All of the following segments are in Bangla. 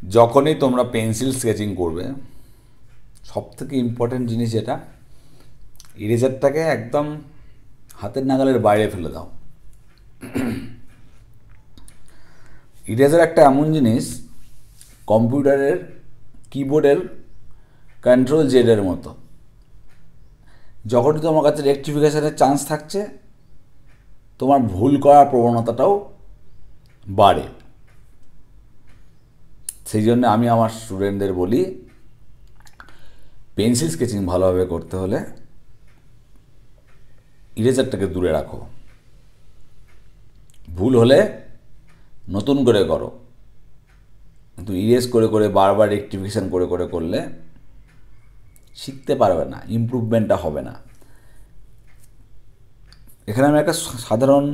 যখনই তোমরা পেন্সিল স্কেচিং করবে, সব থেকে ইম্পর্ট্যান্ট জিনিস যেটা, ইরেজারটাকে একদম হাতের নাগালের বাইরে ফেলে দাও। ইরেজার একটা এমন জিনিস, কম্পিউটারের কিবোর্ডের কন্ট্রোল জেডের মতো। যখনই তোমার কাছে রেকটিফিকেশনের চান্স থাকছে, তোমার ভুল করার প্রবণতাটাও বাড়ে। সেই জন্য আমি আমার স্টুডেন্টদের বলি, পেন্সিল স্কেচিং ভালোভাবে করতে হলে ইরেজারটাকে দূরে রাখো। ভুল হলে নতুন করে করো, কিন্তু ইরেজ করে করে বারবার রেকটিফিকেশন করে করে করলে শিখতে পারবে না, ইমপ্রুভমেন্টটা হবে না। এখানে আমি একটা সাধারণ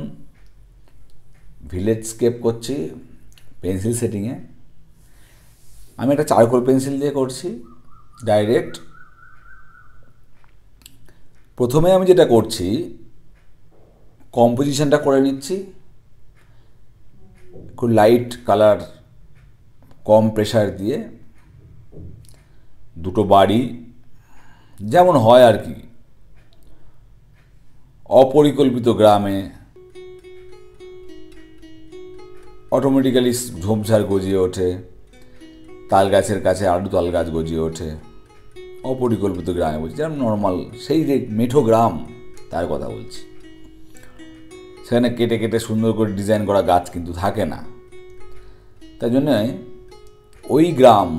ভিলেজ স্কেপ করছি পেন্সিল সেটিংয়ে। আমি একটা চারকোল পেন্সিল দিয়ে করছি ডাইরেক্ট। প্রথমে আমি যেটা করছি, কম্পোজিশনটা করে নিচ্ছি, খুব লাইট কালার, কম প্রেশার দিয়ে দুটো বাড়ি যেমন হয় আর কি, অপরিকল্পিত গ্রামে অটোমেটিক্যালি ঝোপঝাড় গজিয়ে ওঠে, তাল গাছের কাছে আলু তাল গাছ গজিয়ে ওঠে। অপরিকল্পিত গ্রামে বলছি, যেমন নর্মাল সেই যে মেঠো গ্রাম তার কথা বলছি। সেখানে কেটে কেটে সুন্দর করে ডিজাইন করা গাছ কিন্তু থাকে না। তাই জন্য ওই গ্রাম,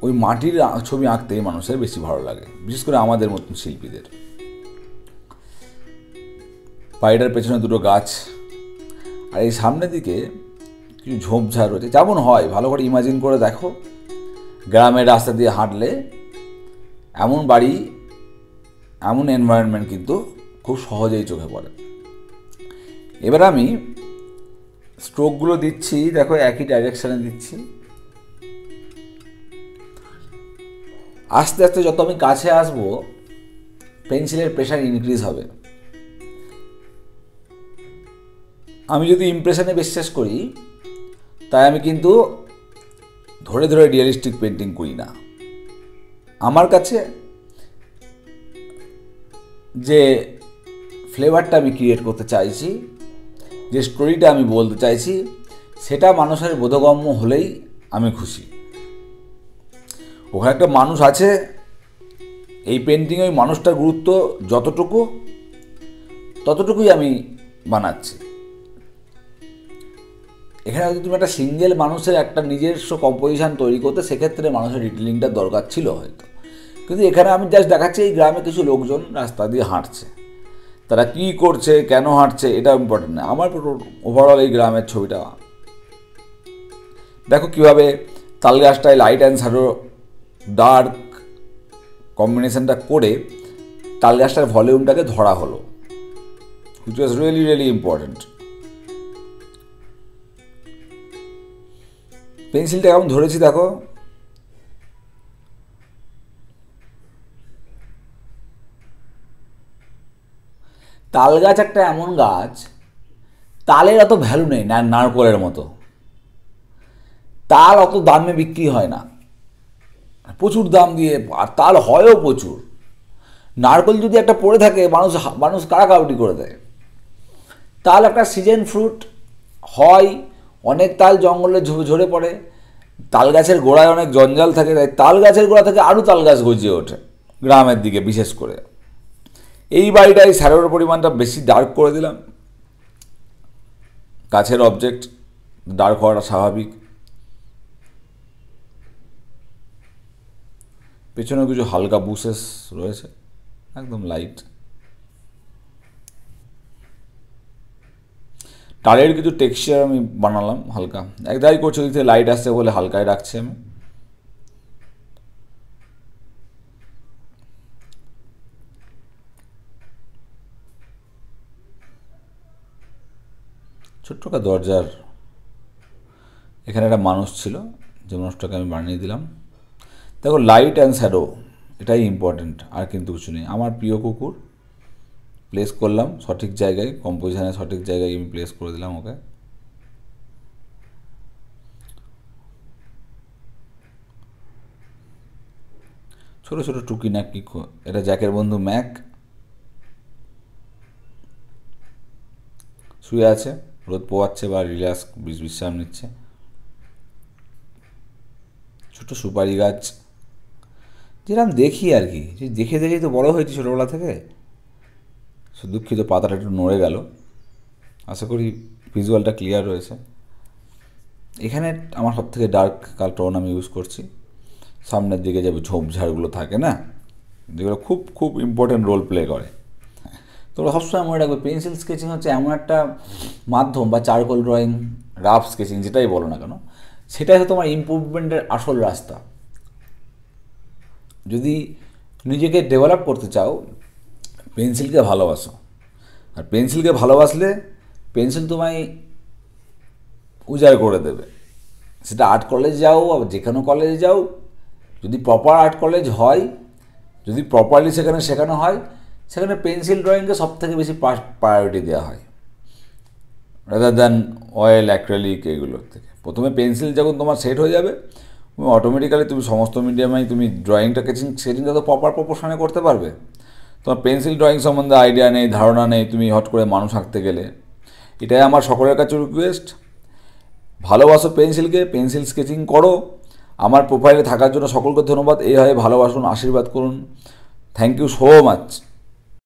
ওই মাটির ছবি আঁকতেই মানুষের বেশি ভালো লাগে, বিশেষ করে আমাদের মতন শিল্পীদের। বাড়িটার পেছনে দুটো গাছ, আর এই সামনের দিকে কিছু ঝোপঝাড় রয়েছে, যেমন হয় ভালো করে ইমাজিন করে দেখো। গ্রামের রাস্তা দিয়ে হাঁটলে এমন বাড়ি, এমন এনভায়রনমেন্ট কিন্তু খুব সহজেই চোখে পড়ে। এবার আমি স্ট্রোকগুলো দিচ্ছি, দেখো একই ডাইরেকশানে দিচ্ছি। আস্তে আস্তে যত আমি কাছে আসবো, পেন্সিলের প্রেশার ইনক্রিজ হবে। আমি যদি ইমপ্রেশনে বিশ্বাস করি, তাই আমি কিন্তু ধরে ধরে রিয়েলিস্টিক পেন্টিং করি না। আমার কাছে যে ফ্লেভারটা আমি ক্রিয়েট করতে চাইছি, যে স্টোরিটা আমি বলতে চাইছি, সেটা মানুষের বোধগম্য হলেই আমি খুশি। ওখানে একটা মানুষ আছে, এই পেন্টিংয়ে ওই মানুষটার গুরুত্ব যতটুকু, ততটুকুই আমি বানাচ্ছি। এখানে যদি তুমি একটা সিঙ্গেল মানুষের একটা নিজস্ব কম্পোজিশন তৈরি করতে, সেক্ষেত্রে মানুষের ডিটেলিংটার দরকার ছিল হয়তো। কিন্তু এখানে আমি জাস্ট দেখাচ্ছি এই গ্রামে কিছু লোকজন রাস্তা দিয়ে হাঁটছে, তারা কী করছে, কেন হাঁটছে, এটা ইম্পর্টেন্ট না। আমার ওভারঅল এই গ্রামের ছবিটা দেখো কীভাবে তাল গাছটায় লাইট অ্যান্ড শ্যাডো ডার্ক কম্বিনেশনটা করে তাল গাছটার ভলিউমটাকে ধরা হলো, which was really really important. পেন্সিলটা কেমন ধরেছি দেখো। তাল গাছ একটা এমন গাছ, তালের অত ভ্যালু নেই না, নারকলের মতো। তাল অত দামে বিক্রি হয় না, প্রচুর দাম দিয়ে, আর তাল হয়ও প্রচুর। নারকল যদি একটা পড়ে থাকে, মানুষ কাড়াকাড়ি করে দেয়। তাল একটা সিজন ফ্রুট হয়, অনেক তাল জঙ্গলে ঝরে পড়ে। তাল গাছের গোড়ায় অনেক জঞ্জাল থাকে, তাই তাল গাছের গোড়া থেকে আরও তাল গাছ গজিয়ে ওঠে গ্রামের দিকে বিশেষ করে। এই বাড়িটায় শ্যাডোর পরিমাণটা বেশি ডার্ক করে দিলাম। গাছের অবজেক্ট ডার্ক হওয়াটা স্বাভাবিক। পেছনেও কিছু হালকা বুশেস রয়েছে, একদম লাইট। তালের কিছু টেক্সচার আমি বানালাম হালকা, একদাই করছি, ওদিক থেকে লাইট আসছে বলে হালকায় রাখছি আমি। ছোট্ট একটা দরজার এখানে একটা মানুষ ছিল, যে মানুষটাকে আমি বানিয়ে দিলাম। দেখো লাইট অ্যান্ড শ্যাডো এটাই ইম্পর্টেন্ট, আর কিন্তু কিছু নেই। আমার প্রিয় কুকুর প্লেস করলাম সঠিক জায়গায়, কম্পোজিশনের সঠিক জায়গায় আমি প্লেস করে দিলাম ওকে। ছোটো ছোটো টুকিনাকি। এটা জ্যাকের বন্ধু ম্যাক, শুয়ে আছে, রোদ পোয়াচ্ছে বা রিল্যাক্স বিশ্রাম নিচ্ছে। ছোটো সুপারি গাছ, যেরকম দেখি আর কি, দেখে দেখেই তো বড় হয়েছি ছোটোবেলা থেকে। দুঃখিত, পাতাটা একটু নড়ে গেল। আশা করি ভিজুয়ালটা ক্লিয়ার রয়েছে। এখানে আমার সব থেকে ডার্ক কালার টোন আমি ইউজ করছি। সামনের দিকে যে ঝোপঝাড়গুলো থাকে না, যেগুলো খুব খুব ইম্পর্টেন্ট রোল প্লে করে। তোমরা সবসময় মনে রাখবে, পেন্সিল স্কেচিং হচ্ছে এমন একটা মাধ্যম, বা চারকোল ড্রয়িং, রাফ স্কেচিং যেটাই বলো না কেন, সেটাই হচ্ছে তোমার ইমপ্রুভমেন্টের আসল রাস্তা। যদি নিজেকে ডেভেলপ করতে চাও, পেন্সিলকে ভালোবাসো। আর পেন্সিলকে ভালোবাসলে পেন্সিল তোমায় উজাড় করে দেবে। সেটা আর্ট কলেজ যাও, আবার যে কোনো কলেজে যাও, যদি প্রপার আর্ট কলেজ হয়, যদি প্রপারলি সেখানে শেখানো হয়, সেখানে পেন্সিল ড্রয়িংকে সব থেকে বেশি প্রায়োরিটি দেওয়া হয়, রাদার দ্যান অয়েল, অ্যাক্রেলিক এগুলোর থেকে। প্রথমে পেন্সিল যখন তোমার সেট হয়ে যাবে, তুমি অটোমেটিক্যালি তুমি সমস্ত মিডিয়ামেই তুমি ড্রয়িংটা স্কেচিংটা তো প্রপার প্রপোর্শনে করতে পারবে। তোমার পেন্সিল ড্রয়িং সম্বন্ধে আইডিয়া নেই, ধারণা নেই, তুমি হট করে মানুষ আঁকতে গেলে। এটাই আমার সকলের কাছে রিকোয়েস্ট, ভালোবাসো পেন্সিলকে, পেন্সিল স্কেচিং করো। আমার প্রোফাইলে থাকার জন্য সকলকে ধন্যবাদ। এইভাবে ভালোবাসুন, আশীর্বাদ করুন। Thank you so much.